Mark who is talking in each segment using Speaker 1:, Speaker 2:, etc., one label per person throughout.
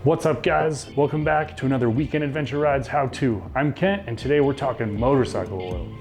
Speaker 1: What's up, guys? Welcome back to another Weekend Adventure Rides how-to. I'm Kent, and today we're talking motorcycle oil.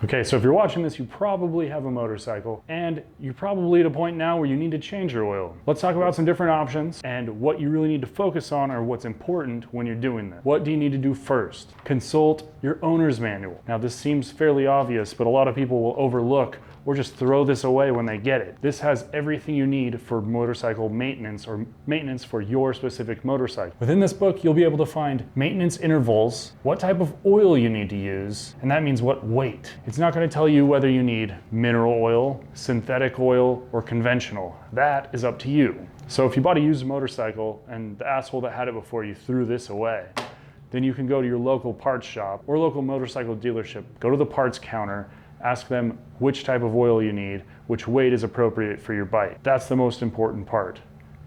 Speaker 1: Okay, so if you're watching this, you probably have a motorcycle, and you're probably at a point now where you need to change your oil. Let's talk about some different options, and what you really need to focus on are what's important when you're doing this. What do you need to do first? Consult your owner's manual. Now, this seems fairly obvious, but a lot of people will overlook or just throw this away when they get it. This has everything you need for motorcycle maintenance or maintenance for your specific motorcycle. Within this book, you'll be able to find maintenance intervals, what type of oil you need to use, and that means what weight. It's not going to tell you whether you need mineral oil, synthetic oil, or conventional. That is up to you. So if you bought a used motorcycle and the asshole that had it before you threw this away, then you can go to your local parts shop or local motorcycle dealership, go to the parts counter, ask them which type of oil you need, which weight is appropriate for your bike. That's the most important part.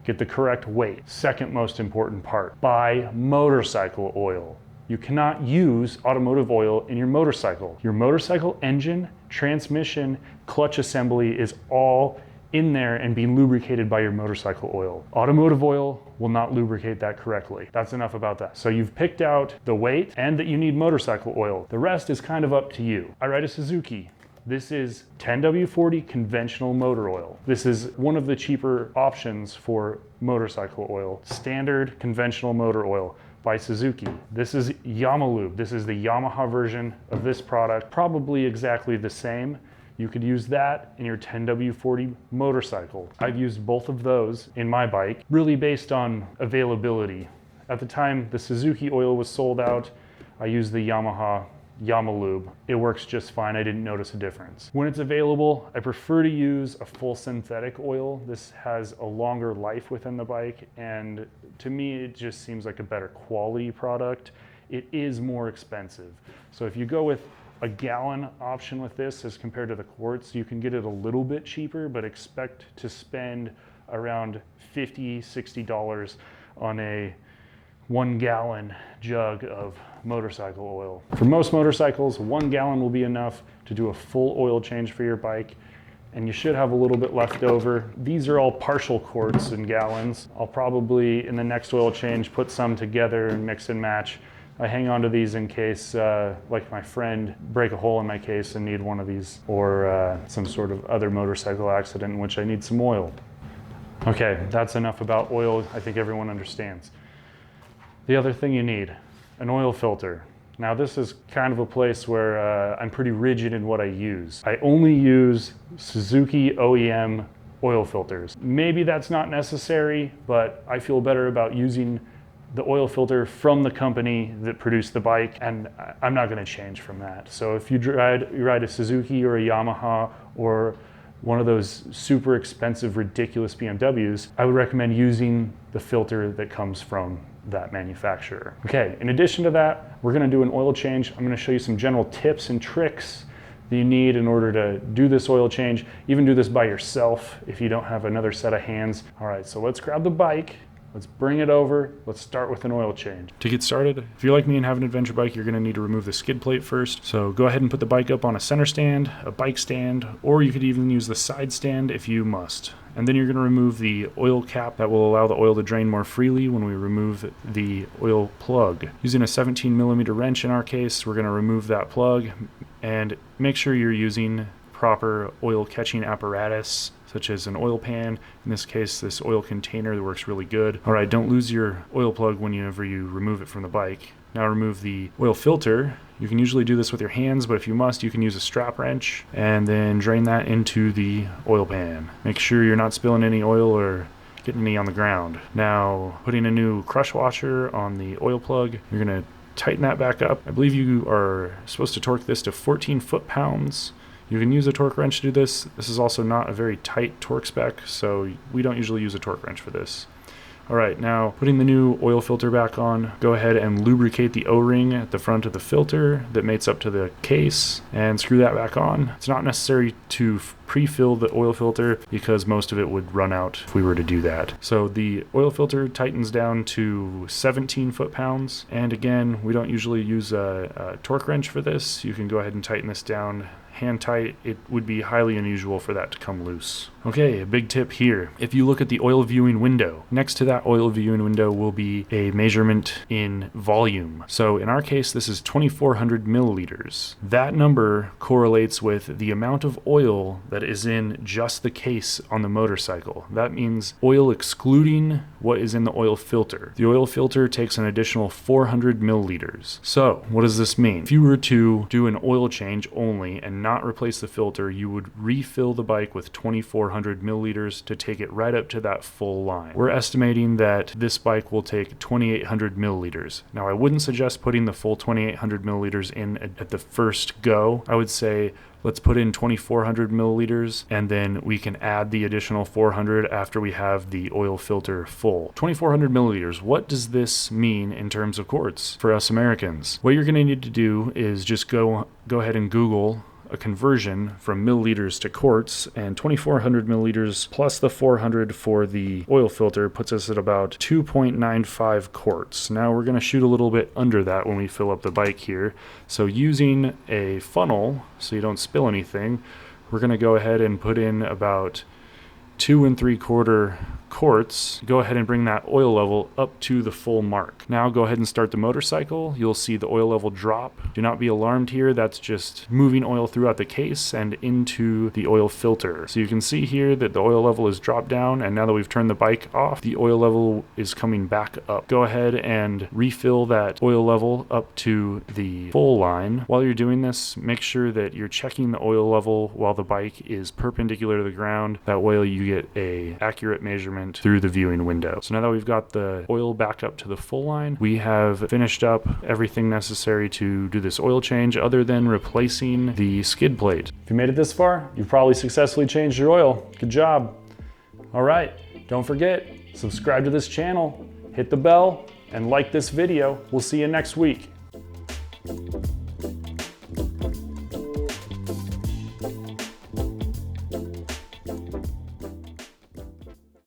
Speaker 1: Get the correct weight. Second most important part, buy motorcycle oil. You cannot use automotive oil in your motorcycle. Your motorcycle engine, transmission, clutch assembly is all in there and being lubricated by your motorcycle oil. Automotive oil will not lubricate that correctly. That's enough about that. So you've picked out the weight and that you need motorcycle oil. The rest is kind of up to you. I ride a Suzuki. This is 10W40 conventional motor oil. This is one of the cheaper options for motorcycle oil. Standard conventional motor oil by Suzuki. This is Yamalube. This is the Yamaha version of this product. Probably exactly the same. You could use that in your 10W40 motorcycle. I've used both of those in my bike, really based on availability. At the time the Suzuki oil was sold out, I used the Yamaha Yamalube. It works just fine. I didn't notice a difference. When it's available, I prefer to use a full synthetic oil. This has a longer life within the bike, and to me, it just seems like a better quality product. It is more expensive. So if you go with a gallon option with this as compared to the quarts, you can get it a little bit cheaper, but expect to spend around $50, $60 on a 1 gallon jug of motorcycle oil. For most motorcycles, 1 gallon will be enough to do a full oil change for your bike, and you should have a little bit left over. These are all partial quarts and gallons. I'll probably, in the next oil change, put some together and mix and match. I hang on to these in case, like my friend, break a hole in my case and need one of these, or some sort of other motorcycle accident in which I need some oil. Okay, that's enough about oil. I think everyone understands. The other thing you need, an oil filter. Now this is kind of a place where I'm pretty rigid in what I use. I only use Suzuki OEM oil filters. Maybe that's not necessary, but I feel better about using the oil filter from the company that produced the bike, and I'm not going to change from that. So if you ride a Suzuki or a Yamaha or one of those super expensive, ridiculous BMWs, I would recommend using the filter that comes from that manufacturer. Okay, in addition to that, we're going to do an oil change. I'm going to show you some general tips and tricks that you need in order to do this oil change. Even do this by yourself if you don't have another set of hands. All right, so let's grab the bike. Let's bring it over. Let's start with an oil change. To get started, if you're like me and have an adventure bike, you're going to need to remove the skid plate first. So go ahead and put the bike up on a center stand, a bike stand, or you could even use the side stand if you must. And then you're going to remove the oil cap that will allow the oil to drain more freely when we remove the oil plug. Using a 17mm wrench in our case, we're going to remove that plug, and make sure you're using proper oil catching apparatus, such as an oil pan. In this case, this oil container that works really good. All right, don't lose your oil plug whenever you remove it from the bike. Now remove the oil filter. You can usually do this with your hands, but if you must, you can use a strap wrench and then drain that into the oil pan. Make sure you're not spilling any oil or getting any on the ground. Now, putting a new crush washer on the oil plug, you're gonna tighten that back up. I believe you are supposed to torque this to 14 foot-pounds. You can use a torque wrench to do this. This is also not a very tight torque spec, so we don't usually use a torque wrench for this. All right, now putting the new oil filter back on, go ahead and lubricate the O-ring at the front of the filter that mates up to the case and screw that back on. It's not necessary to pre-fill the oil filter because most of it would run out if we were to do that. So the oil filter tightens down to 17 foot-pounds. And again, we don't usually use a torque wrench for this. You can go ahead and tighten this down hand tight. It would be highly unusual for that to come loose. Okay, a big tip here. If you look at the oil viewing window, next to that oil viewing window will be a measurement in volume. So in our case, this is 2,400 milliliters. That number correlates with the amount of oil that is in just the case on the motorcycle. That means oil excluding what is in the oil filter. The oil filter takes an additional 400 milliliters. So what does this mean? If you were to do an oil change only and not replace the filter, you would refill the bike with 2,400 milliliters to take it right up to that full line. We're estimating that this bike will take 2,800 milliliters. Now, I wouldn't suggest putting the full 2,800 milliliters in at the first go. I would say let's put in 2,400 milliliters and then we can add the additional 400 after we have the oil filter full. 2,400 milliliters, what does this mean in terms of quarts for us Americans? What you're gonna need to do is just go ahead and Google a conversion from milliliters to quarts, and 2,400 milliliters plus the 400 for the oil filter puts us at about 2.95 quarts. Now we're going to shoot a little bit under that when we fill up the bike here. So using a funnel so you don't spill anything, we're going to go ahead and put in about 2 3/4 quarts. Go ahead and bring that oil level up to the full mark. Now go ahead and start the motorcycle. You'll see the oil level drop. Do not be alarmed here. That's just moving oil throughout the case and into the oil filter. So you can see here that the oil level is dropped down, and now that we've turned the bike off, the oil level is coming back up. Go ahead and refill that oil level up to the full line. While you're doing this, make sure that you're checking the oil level while the bike is perpendicular to the ground. That way you get an accurate measurement through the viewing window. So now that we've got the oil back up to the full line, we have finished up everything necessary to do this oil change other than replacing the skid plate. If you made it this far, you've probably successfully changed your oil. Good job. All right, don't forget, subscribe to this channel, hit the bell, and like this video. We'll see you next week.